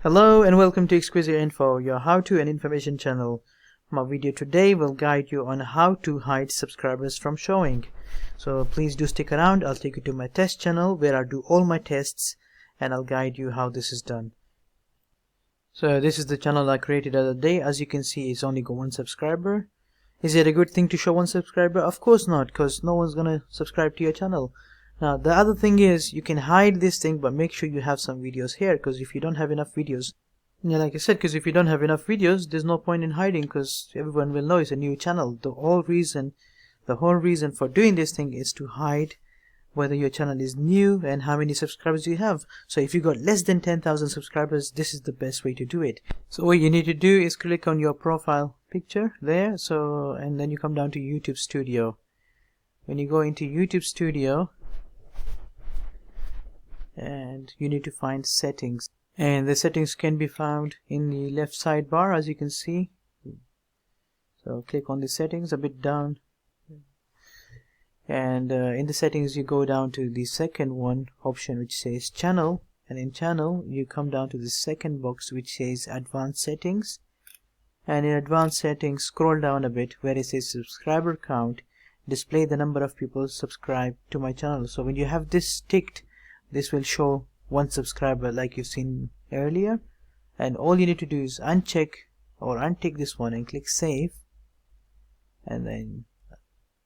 Hello and welcome to Exquisite Info, your how-to and information channel. My video today will guide you on how to hide subscribers from showing. So please do stick around. I'll take you to my test channel where I do all my tests and I'll guide you how this is done. So this is the channel I created the other day. As you can see, it's only got one subscriber. Is it a good thing to show one subscriber? Of course not, because no one's gonna subscribe to your channel. Now the other thing is you can hide this thing, but make sure you have some videos here, because if you don't have enough videos, like I said, because if you don't have enough videos, there's no point in hiding, because everyone will know it's a new channel. The whole reason for doing this thing is to hide whether your channel is new and how many subscribers you have. So if you got less than 10,000 subscribers, this is the best way to do it. So what you need to do is click on your profile picture there, and then you come down to YouTube Studio. When you go into YouTube Studio, and you need to find settings, and the settings can be found in the left sidebar, as you can see. So click on the settings a bit down, and in the settings you go down to the second one option which says channel, and in channel you come down to the second box which says advanced settings, and in advanced settings scroll down a bit where it says subscriber count, display the number of people subscribed to my channel. So when you have this ticked, this will show one subscriber like you've seen earlier, and all you need to do is uncheck or untick this one and click save, and then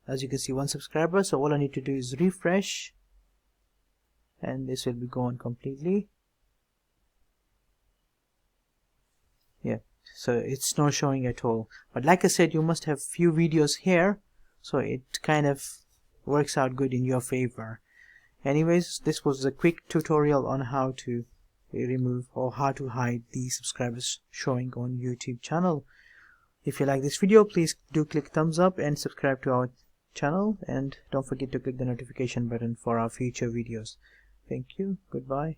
as you can see, one subscriber. So all I need to do is refresh and this will be gone completely. Yeah, so it's not showing at all. But like I said, you must have few videos here, so it kind of works out good in your favor. Anyways, this was a quick tutorial on how to remove or how to hide the subscribers showing on YouTube channel. If you like this video, please do click thumbs up and subscribe to our channel, and don't forget to click the notification button for our future videos. Thank you. Goodbye.